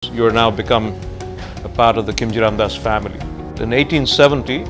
You are now become a part of the Kimji Ramdas family. In 1870,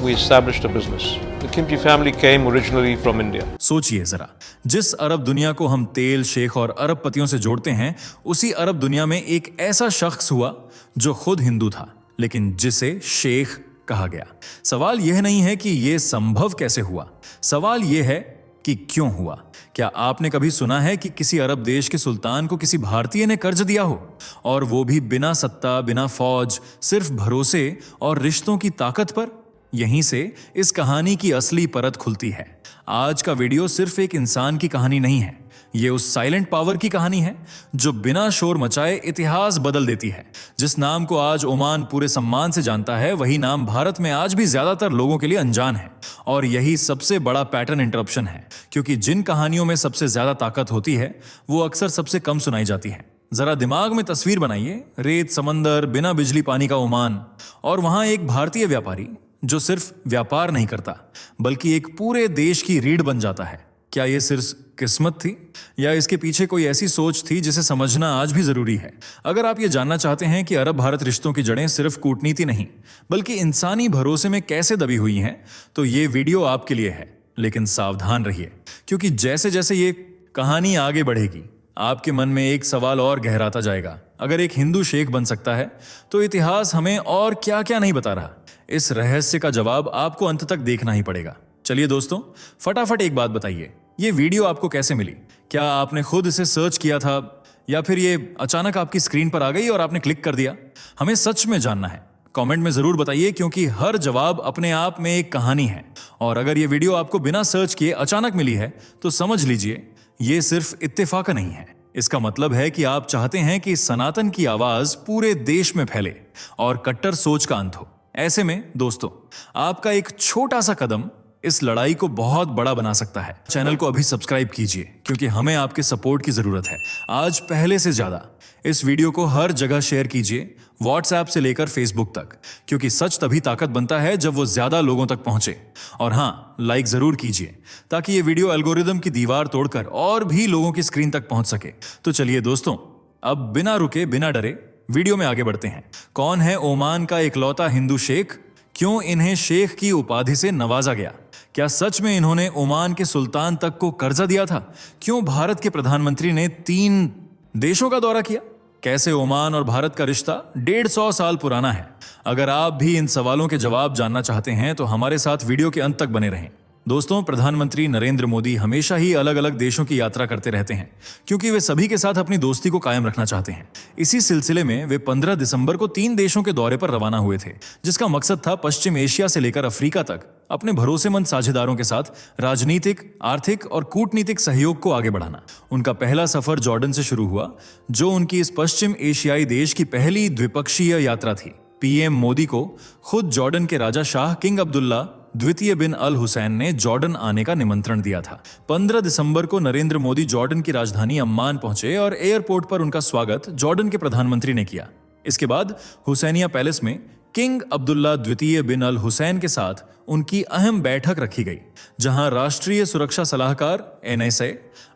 we established a business. The Kimji family came originally from India. सोचिए जरा, जिस अरब दुनिया को हम तेल, शेख और अरबपतियों से जोड़ते हैं, उसी अरब दुनिया में एक ऐसा शख्स हुआ जो खुद हिंदू था, लेकिन जिसे शेख कहा गया। सवाल यह नहीं है कि यह संभव कैसे हुआ, सवाल यह है कि क्यों हुआ। क्या आपने कभी सुना है कि किसी अरब देश के सुल्तान को किसी भारतीय ने कर्ज दिया हो, और वो भी बिना सत्ता, बिना फौज, सिर्फ भरोसे और रिश्तों की ताकत पर? यहीं से इस कहानी की असली परत खुलती है। आज का वीडियो सिर्फ एक इंसान की कहानी नहीं है, ये उस साइलेंट पावर की कहानी है जो बिना शोर मचाए इतिहास बदल देती है। जिस नाम को आज ओमान पूरे सम्मान से जानता है, वही नाम भारत में आज भी ज्यादातर लोगों के लिए अनजान है। और यही सबसे बड़ा पैटर्न इंटरप्शन है, क्योंकि जिन कहानियों में सबसे ज्यादा ताकत होती है, वो अक्सर सबसे कम सुनाई जाती है। जरा दिमाग में तस्वीर बनाइए, रेत, समंदर, बिना बिजली पानी का ओमान, और वहां एक भारतीय व्यापारी जो सिर्फ व्यापार नहीं करता, बल्कि एक पूरे देश की रीढ़ बन जाता है। क्या यह सिर्फ किस्मत थी, या इसके पीछे कोई ऐसी सोच थी जिसे समझना आज भी जरूरी है? अगर आप ये जानना चाहते हैं कि अरब भारत रिश्तों की जड़ें सिर्फ कूटनीति नहीं, बल्कि इंसानी भरोसे में कैसे दबी हुई हैं, तो ये वीडियो आपके लिए है। लेकिन सावधान रहिए, क्योंकि जैसे जैसे ये कहानी आगे बढ़ेगी, आपके मन में एक सवाल और गहराता जाएगा। अगर एक हिंदू शेख बन सकता है, तो इतिहास हमें और क्या क्या नहीं बता रहा? इस रहस्य का जवाब आपको अंत तक देखना ही पड़ेगा। चलिए दोस्तों, फटाफट एक बात बताइए, ये वीडियो आपको कैसे मिली? क्या आपने खुद इसे सर्च किया था, या फिर ये अचानक आपकी स्क्रीन पर आ गई और आपने क्लिक कर दिया? हमें सच में जानना है। कमेंट में जरूर बताइए, क्योंकि हर जवाब अपने आप में एक कहानी है। और अगर ये वीडियो आपको बिना सर्च किए अचानक मिली है, तो समझ लीजिए ये सिर्फ इत्तेफाक नहीं है। इसका मतलब है कि आप चाहते हैं कि सनातन की आवाज पूरे देश में फैले और कट्टर सोच का अंत हो। ऐसे में दोस्तों, आपका एक छोटा सा कदम इस लड़ाई को बहुत बड़ा बना सकता है। चैनल को अभी सब्सक्राइब कीजिए, क्योंकि हमें आपके सपोर्ट की जरूरत है आज पहले से ज्यादा। इस वीडियो को हर जगह शेयर कीजिए, व्हाट्सएप से लेकर फेसबुक तक, क्योंकि सच तभी ताकत बनता है जब वो ज्यादा लोगों तक पहुंचे। और हाँ, लाइक जरूर कीजिए, ताकि ये वीडियो एल्गोरिदम की दीवार तोड़कर और भी लोगों की स्क्रीन तक पहुंच सके। तो चलिए दोस्तों, अब बिना रुके, बिना डरे वीडियो में आगे बढ़ते हैं। कौन है ओमान का इकलौता हिंदू शेख? क्यों इन्हें शेख की उपाधि से नवाजा गया? क्या सच में इन्होंने ओमान के सुल्तान तक को कर्जा दिया था? क्यों भारत के प्रधानमंत्री ने 3 देशों का दौरा किया? कैसे ओमान और भारत का रिश्ता 150 साल पुराना है? अगर आप भी इन सवालों के जवाब जानना चाहते हैं, तो हमारे साथ वीडियो के अंत तक बने रहें। दोस्तों, प्रधानमंत्री नरेंद्र मोदी हमेशा ही अलग अलग देशों की यात्रा करते रहते हैं, क्योंकि वे सभी के साथ अपनी दोस्ती को कायम रखना चाहते हैं। इसी सिलसिले में वे 15 दिसंबर को 3 देशों के दौरे पर रवाना हुए थे, जिसका मकसद था पश्चिम एशिया से लेकर अफ्रीका तक अपने भरोसेमंद साझेदारों के साथ राजनीतिक, आर्थिक और कूटनीतिक सहयोग को आगे बढ़ाना। उनका पहला सफर जॉर्डन से शुरू हुआ, जो उनकी इस पश्चिम एशियाई देश की पहली द्विपक्षीय यात्रा थी। पीएम मोदी को खुद जॉर्डन के राजा शाह किंग अब्दुल्ला द्वितीय बिन अल हुसैन ने जॉर्डन आने का निमंत्रण दिया था। 15 दिसंबर को नरेंद्र मोदी जॉर्डन की राजधानी अम्मान पहुंचे और एयरपोर्ट पर उनका स्वागत जॉर्डन के प्रधानमंत्री ने किया। इसके बाद हुसैनिया पैलेस में किंग अब्दुल्ला द्वितीय बिन अल हुसैन के साथ उनकी अहम बैठक रखी गई, जहां राष्ट्रीय सुरक्षा सलाहकार NSA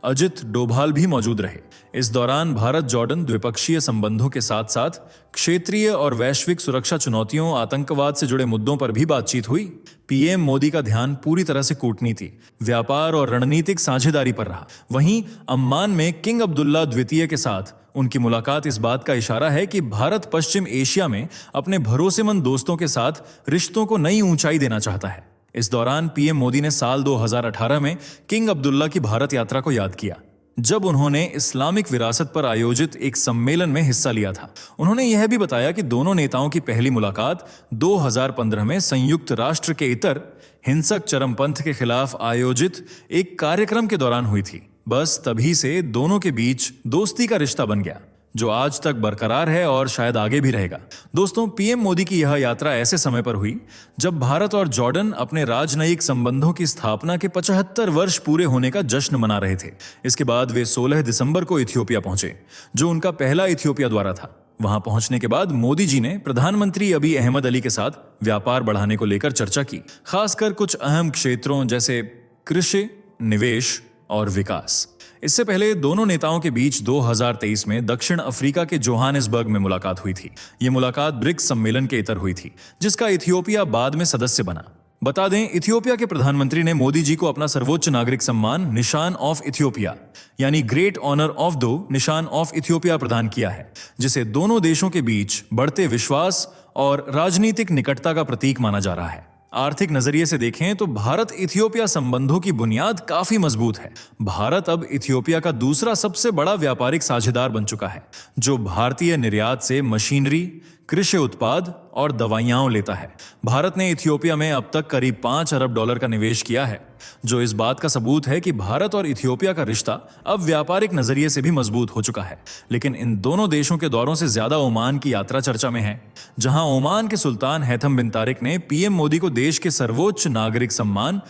अजित डोभाल भी मौजूद रहे। इस दौरान भारत जॉर्डन द्विपक्षीय संबंधों के साथ साथ क्षेत्रीय और वैश्विक सुरक्षा चुनौतियों, आतंकवाद से जुड़े मुद्दों पर भी बातचीत हुई। पीएम मोदी का ध्यान पूरी तरह से कूटनीति, व्यापार और रणनीतिक साझेदारी पर रहा। वहीं अम्मान में किंग अब्दुल्ला द्वितीय के साथ उनकी मुलाकात इस बात का इशारा है कि भारत पश्चिम एशिया में अपने भरोसेमंद दोस्तों के साथ रिश्तों को नई ऊंचाई देना चाहता है। इस दौरान पीएम मोदी ने साल 2018 में किंग अब्दुल्ला की भारत यात्रा को याद किया, जब उन्होंने इस्लामिक विरासत पर आयोजित एक सम्मेलन में हिस्सा लिया था। उन्होंने यह भी बताया कि दोनों नेताओं की पहली मुलाकात 2015 में संयुक्त राष्ट्र के इतर हिंसक चरमपंथ के खिलाफ आयोजित एक कार्यक्रम के दौरान हुई थी। बस तभी से दोनों के बीच दोस्ती का रिश्ता बन गया, जो आज तक बरकरार है और शायद आगे भी रहेगा। दोस्तों, पीएम मोदी की यह यात्रा ऐसे समय पर हुई जब भारत और जॉर्डन अपने राजनयिक संबंधों की स्थापना के 75 वर्ष पूरे होने का जश्न मना रहे थे। इसके बाद वे 16 दिसंबर को इथियोपिया पहुंचे, जो उनका पहला इथियोपिया दौरा था। वहां पहुंचने के बाद मोदी जी ने प्रधानमंत्री अबी अहमद अली के साथ व्यापार बढ़ाने को लेकर चर्चा की, खासकर कुछ अहम क्षेत्रों जैसे कृषि, निवेश और विकास। इससे पहले दोनों नेताओं के बीच 2023 में दक्षिण अफ्रीका के जोहानिसबर्ग में मुलाकात हुई थी। ये मुलाकात ब्रिक्स सम्मेलन के इतर हुई थी, जिसका इथियोपिया बाद में सदस्य बना। बता दें, इथियोपिया के प्रधानमंत्री ने मोदी जी को अपना सर्वोच्च नागरिक सम्मान निशान ऑफ इथियोपिया यानी ग्रेट ऑनर ऑफ द निशान ऑफ इथियोपिया प्रदान किया है, जिसे दोनों देशों के बीच बढ़ते विश्वास और राजनीतिक निकटता का प्रतीक माना जा रहा है। आर्थिक नजरिए से देखें तो भारत इथियोपिया संबंधों की बुनियाद काफी मजबूत है। भारत अब इथियोपिया का दूसरा सबसे बड़ा व्यापारिक साझेदार बन चुका है, जो भारतीय निर्यात से मशीनरी, कृषि उत्पाद और दवाइयां लेता है। भारत ने इथियोपिया में अब तक करीब $5 अरब का निवेश किया है, जो इस बात का सबूत है कि भारत और इथियोपिया का रिश्ता अब व्यापारिक नजरिए से भी मजबूत हो चुका है। लेकिन इन दोनों देशों के दौरों से ज्यादा ओमान की यात्रा चर्चा में है, जहां ओमान के सुल्तान हैथम बिन तारिक ने पीएम मोदी को देश के सर्वोच्च नागरिक सम्मान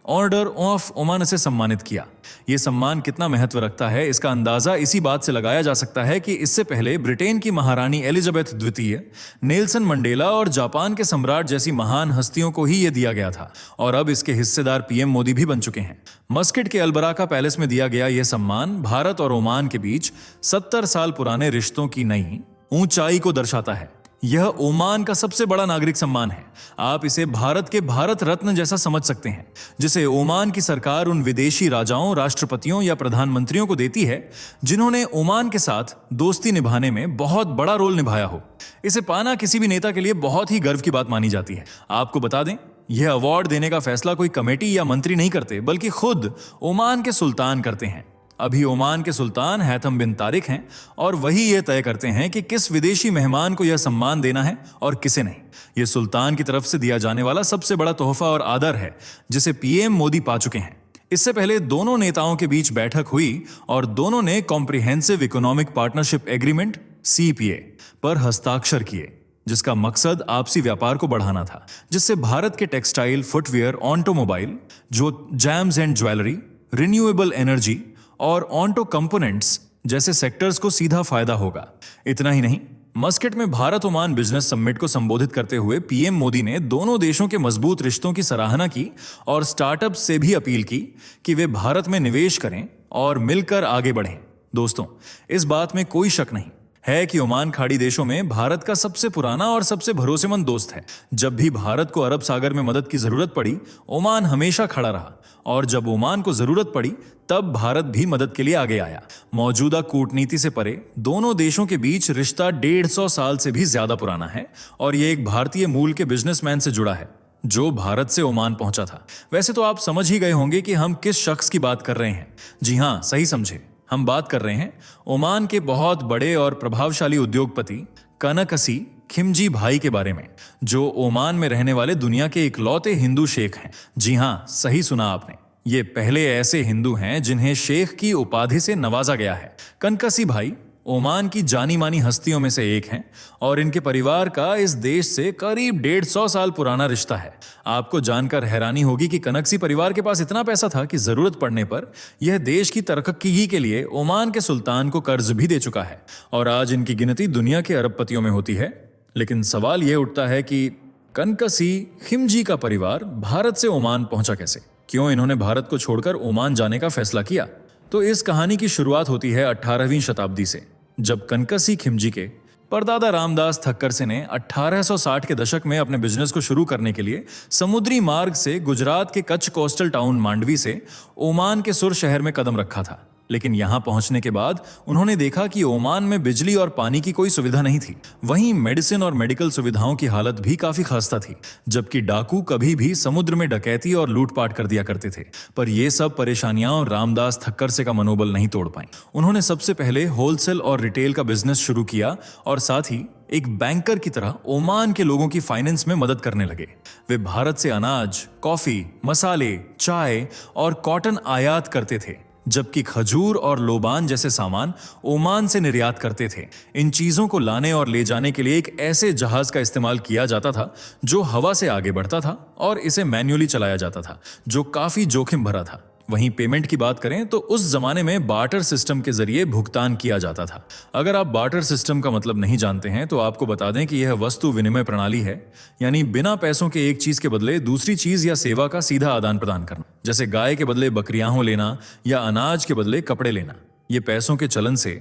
ऑर्डर ऑफ ओमान से सम्मानित किया। यह सम्मान कितना महत्व रखता है, इसका अंदाजा इसी बात से लगाया जा सकता है कि इससे पहले ब्रिटेन की महारानी एलिजाबेथ द्वितीय, नेल्सन मंडेला और जापान के सम्राट जैसी महान हस्तियों को ही यह दिया गया था, और अब इसके हिस्सेदार पीएम मोदी भी बन चुके हैं। मस्कट के अलबराका पैलेस में दिया गया यह सम्मान भारत और ओमान के बीच 70 साल पुराने रिश्तों की नई ऊंचाई को दर्शाता है। यह ओमान का सबसे बड़ा नागरिक सम्मान है। आप इसे भारत के भारत रत्न जैसा समझ सकते हैं, जिसे ओमान की सरकार उन विदेशी राजाओं, राष्ट्रपतियों या प्रधानमंत्रियों को देती है जिन्होंने ओमान के साथ दोस्ती निभाने में बहुत बड़ा रोल निभाया हो। इसे पाना किसी भी नेता के लिए बहुत ही गर्व की बात मानी जाती है। आपको बता दें, यह अवार्ड देने का फैसला कोई कमेटी या मंत्री नहीं करते, बल्कि खुद ओमान के सुल्तान करते हैं। अभी ओमान के सुल्तान हैथम बिन तारिक हैं, और वही यह तय करते हैं कि किस विदेशी मेहमान को यह सम्मान देना है और किसे नहीं। यह सुल्तान की तरफ से दिया जाने वाला सबसे बड़ा तोहफा और आदर है, जिसे पीएम मोदी पा चुके हैं। इससे पहले दोनों नेताओं के बीच बैठक हुई और दोनों ने comprehensive economic partnership agreement CEPA पर हस्ताक्षर किए, जिसका मकसद आपसी व्यापार को बढ़ाना था, जिससे भारत के टेक्सटाइल, फुटवेयर, ऑटोमोबाइल, जो gems and jewellery, renewable energy और ऑटो कंपोनेंट्स जैसे सेक्टर्स को सीधा फायदा होगा। इतना ही नहीं, मस्कट में भारत ओमान बिजनेस समिट को संबोधित करते हुए पीएम मोदी ने दोनों देशों के मजबूत रिश्तों की सराहना की और स्टार्टअप से भी अपील की कि वे भारत में निवेश करें और मिलकर आगे बढ़ें। दोस्तों, इस बात में कोई शक नहीं है कि ओमान खाड़ी देशों में भारत का सबसे पुराना और सबसे भरोसेमंद दोस्त है। जब भी भारत को अरब सागर में मदद की जरूरत पड़ी, ओमान हमेशा खड़ा रहा, और जब ओमान को जरूरत पड़ी तब भारत भी मदद के लिए आगे आया। मौजूदा कूटनीति से परे दोनों देशों के बीच रिश्ता 150 साल से भी ज्यादा पुराना है, और यह एक भारतीय मूल के बिजनेसमैन से जुड़ा है जो भारत से ओमान पहुंचा था। वैसे तो आप समझ ही गए होंगे कि हम किस शख्स की बात कर रहे हैं। जी हां, सही समझे, हम बात कर रहे हैं ओमान के बहुत बड़े और प्रभावशाली उद्योगपति कनकसी खिमजी भाई के बारे में, जो ओमान में रहने वाले दुनिया के इकलौते हिंदू शेख हैं। जी हां, सही सुना आपने, ये पहले ऐसे हिंदू हैं जिन्हें शेख की उपाधि से नवाजा गया है। कनकसी भाई ओमान की जानी मानी हस्तियों में से एक हैं, और इनके परिवार का इस देश से करीब 150 साल पुराना रिश्ता है। आपको जानकर हैरानी होगी कि कनकसी परिवार के पास इतना पैसा था कि जरूरत पड़ने पर यह देश की तरक्की ही के लिए ओमान के सुल्तान को कर्ज भी दे चुका है, और आज इनकी गिनती दुनिया के अरबपतियों में होती है। लेकिन सवाल यह उठता है कि कनकसी खिमजी का परिवार भारत से ओमान पहुंचा कैसे? क्यों इन्होंने भारत को छोड़कर ओमान जाने का फैसला किया? तो इस कहानी की शुरुआत होती है 18वीं शताब्दी से, जब कनकसी खिमजी के परदादा रामदास थक्करसे ने 1860 के दशक में अपने बिजनेस को शुरू करने के लिए समुद्री मार्ग से गुजरात के कच्छ कोस्टल टाउन मांडवी से ओमान के सुर शहर में कदम रखा था। लेकिन यहां पहुंचने के बाद उन्होंने देखा कि ओमान में बिजली और पानी की कोई सुविधा नहीं थी। वहीं मेडिसिन और मेडिकल सुविधाओं की हालत भी काफी खस्ता थी, जबकि डाकू कभी भी समुद्र में डकैती और लूटपाट कर दिया करते थे। पर यह सब परेशानियां रामदास थक्करसे का मनोबल नहीं तोड़ पाई। उन्होंने सबसे पहले होलसेल और रिटेल का बिजनेस शुरू किया, और साथ ही एक बैंकर की तरह ओमान के लोगों की फाइनेंस में मदद करने लगे। वे भारत से अनाज, कॉफी, मसाले, चाय और कॉटन आयात करते थे, जबकि खजूर और लोबान जैसे सामान ओमान से निर्यात करते थे। इन चीजों को लाने और ले जाने के लिए एक ऐसे जहाज का इस्तेमाल किया जाता था जो हवा से आगे बढ़ता था, और इसे मैन्युअली चलाया जाता था, जो काफी जोखिम भरा था। वहीं पेमेंट की बात करें तो उस जमाने में बार्टर सिस्टम के जरिए भुगतान किया जाता था। अगर आप बार्टर सिस्टम का मतलब नहीं जानते हैं तो आपको बता दें कि यह वस्तु विनिमय प्रणाली है, यानी बिना पैसों के एक चीज के बदले दूसरी चीज या सेवा का सीधा आदान प्रदान करना, जैसे गाय के बदले बकरियां लेना या अनाज के बदले कपड़े लेना। ये पैसों के चलन से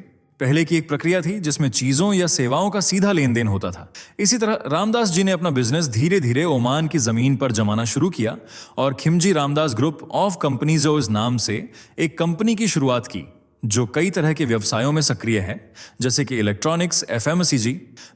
पहले की एक प्रक्रिया थी जिसमें चीजों या सेवाओं का सीधा लेन देन होता था। इसी तरह रामदास जी ने अपना बिजनेस धीरे धीरे ओमान की जमीन पर जमाना शुरू किया और Khimji Ramdas group of companies नाम से एक कंपनी की शुरुआत की जो कई तरह के व्यवसायों में सक्रिय है, जैसे कि इलेक्ट्रॉनिक्स, एफएमसीजी,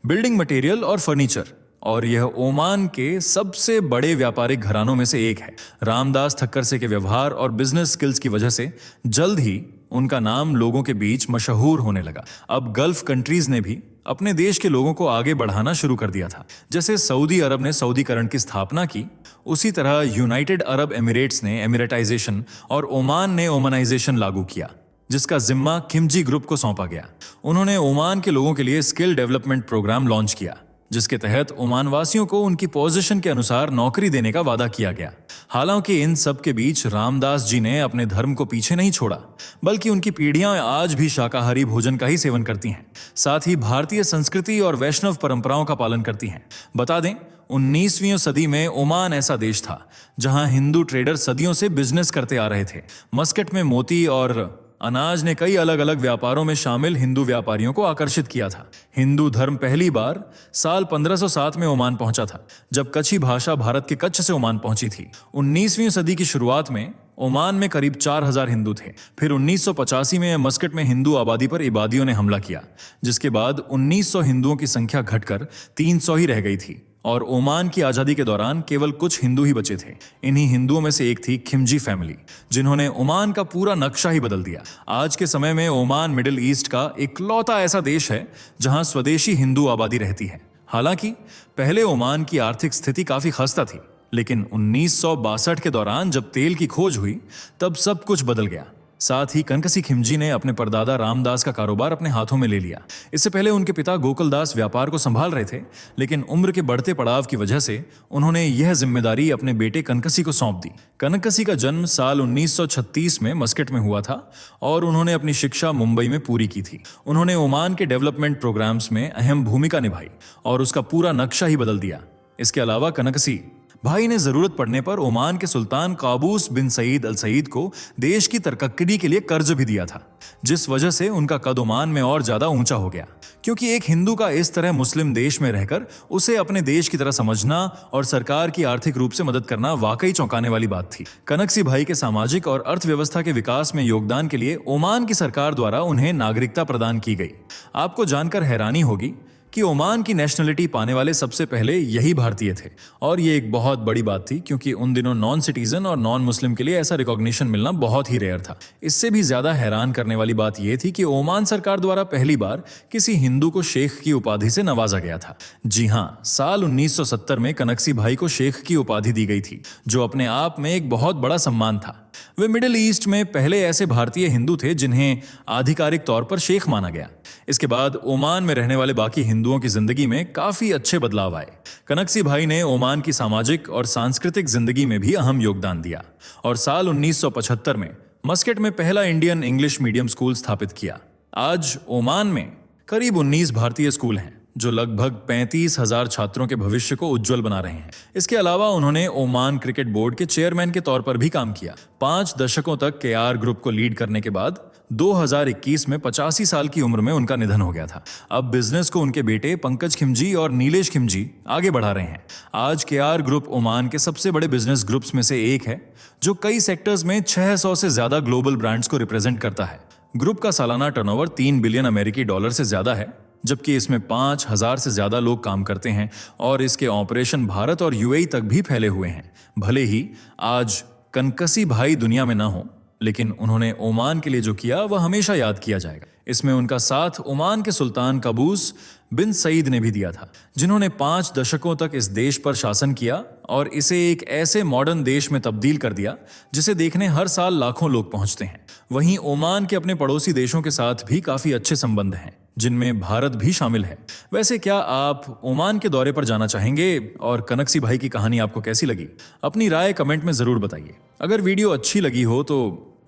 बिल्डिंग मटेरियल और फर्नीचर। और यह ओमान के सबसे बड़े व्यापारिक घरानों में से एक है। रामदास ठक्कर से के व्यवहार और बिजनेस स्किल्स की वजह से जल्द ही उनका नाम लोगों के बीच मशहूर होने लगा। अब गल्फ कंट्रीज ने भी अपने देश के लोगों को आगे बढ़ाना शुरू कर दिया था। जैसे सऊदी अरब ने सऊदीकरण की स्थापना की, उसी तरह यूनाइटेड अरब एमिरेट्स ने एमिरेटाइजेशन और ओमान ने ओमानाइजेशन लागू किया, जिसका जिम्मा खिमजी ग्रुप को सौंपा गया। उन्होंने ओमान के लोगों के लिए स्किल डेवलपमेंट प्रोग्राम लॉन्च किया, जिसके तहत ओमान वासियों को उनकी पोजीशन के अनुसार नौकरी देने का वादा किया गया। हालांकि इन सब के बीच रामदास जी ने अपने धर्म को पीछे नहीं छोड़ा, बल्कि उनकी पीढ़ियां आज भी शाकाहारी भोजन का ही सेवन करती हैं, साथ ही भारतीय संस्कृति और वैष्णव परंपराओं का पालन करती हैं। बता दें, 19वीं सदी में ओमान ऐसा देश था जहां हिंदू ट्रेडर सदियों से बिजनेस करते आ रहे थे। मस्कट में मोती और अनाज ने कई अलग अलग व्यापारों में शामिल हिंदू व्यापारियों को आकर्षित किया था। हिंदू धर्म पहली बार साल 1507 में ओमान पहुंचा था, जब कच्छी भाषा भारत के कच्छ से ओमान पहुंची थी। 19वीं सदी की शुरुआत में ओमान में करीब 4000 हिंदू थे। फिर 1985 में मस्कट में हिंदू आबादी पर इबादियों ने हमला किया, जिसके बाद 1900 हिंदुओं की संख्या घटकर 300 ही रह गई थी और ओमान की आजादी के दौरान केवल कुछ हिंदू ही बचे थे। इन्हीं हिंदुओं में से एक थी खिमजी फैमिली, जिन्होंने ओमान का पूरा नक्शा ही बदल दिया। आज के समय में ओमान मिडिल ईस्ट का इकलौता ऐसा देश है जहां स्वदेशी हिंदू आबादी रहती है। हालांकि पहले ओमान की आर्थिक स्थिति काफी खस्ता थी, लेकिन 1962 के दौरान जब तेल की खोज हुई तब सब कुछ बदल गया। साथ ही कनकसी खिमजी ने अपने परदादा रामदास का कारोबार अपने हाथों में ले लिया। इससे पहले उनके पिता गोकुलदास व्यापार को संभाल रहे थे, लेकिन उम्र के बढ़ते पड़ाव की वजह से उन्होंने यह जिम्मेदारी अपने बेटे कनकसी को सौंप दी। कनकसी का जन्म साल 1936 में मस्कट में हुआ था और उन्होंने अपनी शिक्षा मुंबई में पूरी की थी। उन्होंने ओमान के डेवलपमेंट प्रोग्राम्स में अहम भूमिका निभाई और उसका पूरा नक्शा ही बदल दिया। इसके अलावा कनकसी भाई ने जरूरत पड़ने पर ओमान के सुल्तान काबूस बिन सईद अल सईद को देश की तरक्की के लिए कर्ज भी दिया था, जिस वजह से उनका कद ओमान में और ज्यादा ऊंचा हो गया। क्योंकि एक हिंदू का इस तरह मुस्लिम देश में रहकर उसे अपने देश की तरह समझना और सरकार की आर्थिक रूप से मदद करना वाकई चौंकाने वाली बात थी। कनकसी भाई के सामाजिक और अर्थव्यवस्था के विकास में योगदान के लिए ओमान की सरकार द्वारा उन्हें नागरिकता प्रदान की गई। आपको जानकर हैरानी होगी कि ओमान की नेशनलिटी पाने वाले सबसे पहले यही भारतीय थे, और ये एक बहुत बड़ी बात थी क्योंकि उन दिनों नॉन सिटीजन और नॉन मुस्लिम के लिए ऐसा रिकॉग्निशन मिलना बहुत ही रेयर था। इससे भी ज्यादा हैरान करने वाली बात यह थी कि ओमान सरकार द्वारा पहली बार किसी हिंदू को शेख की उपाधि से नवाजा गया था। जी हाँ, साल 1970 में कनकसी भाई को शेख की उपाधि दी गई थी, जो अपने आप में एक बहुत बड़ा सम्मान था। वे मिडिल ईस्ट में पहले ऐसे भारतीय हिंदू थे जिन्हें आधिकारिक तौर पर शेख माना गया। इसके बाद ओमान में रहने वाले बाकी हिंदुओं की जिंदगी में काफी अच्छे बदलाव आए। कनकसी भाई ने ओमान की सामाजिक और सांस्कृतिक जिंदगी में भी अहम योगदान दिया और साल 1975 में मस्कट में पहला इंडियन इंग्लिश मीडियम स्कूल स्थापित किया। आज ओमान में करीब 19 भारतीय स्कूल हैं जो लगभग 35,000 छात्रों के भविष्य को उज्जवल बना रहे हैं। इसके अलावा उन्होंने ओमान क्रिकेट बोर्ड के चेयरमैन के तौर पर भी काम किया। 5 दशकों तक केआर ग्रुप को लीड करने के बाद 2021 में 85 साल की उम्र में उनका निधन हो गया था। अब बिजनेस को उनके बेटे पंकज खिमजी और नीलेश खिमजी आगे बढ़ा रहे हैं। आज केआर ग्रुप ओमान के सबसे बड़े बिजनेस ग्रुप्स में से एक है, जो कई सेक्टर्स में 600 से ज्यादा ग्लोबल ब्रांड्स को रिप्रेजेंट करता है। ग्रुप का सालाना टर्नओवर 3 बिलियन अमेरिकी डॉलर से ज्यादा है, जबकि इसमें 5,000 से ज्यादा लोग काम करते हैं और इसके ऑपरेशन भारत और यूएई तक भी फैले हुए हैं। भले ही आज कनकसी भाई दुनिया में ना हो, लेकिन उन्होंने ओमान के लिए जो किया वह हमेशा याद किया जाएगा। इसमें उनका साथ ओमान के सुल्तान काबूस बिन सईद ने भी दिया था, जिन्होंने 5 दशकों तक इस देश पर शासन किया और इसे एक ऐसे मॉडर्न देश में तब्दील कर दिया जिसे देखने हर साल लाखों लोग पहुंचते हैं। वहीं ओमान के अपने पड़ोसी देशों के साथ भी काफी अच्छे संबंध हैं, जिनमें भारत भी शामिल है। वैसे क्या आप ओमान के दौरे पर जाना चाहेंगे और कनकसी भाई की कहानी आपको कैसी लगी? अपनी राय कमेंट में जरूर बताइए। अगर वीडियो अच्छी लगी हो तो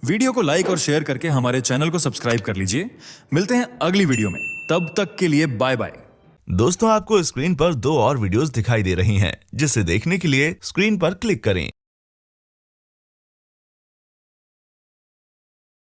वीडियो को लाइक और शेयर करके हमारे चैनल को सब्सक्राइब कर लीजिए। मिलते हैं अगली वीडियो में, तब तक के लिए बाय बाय। दोस्तों, आपको स्क्रीन पर 2 और वीडियोस दिखाई दे रही हैं, जिसे देखने के लिए स्क्रीन पर क्लिक करें।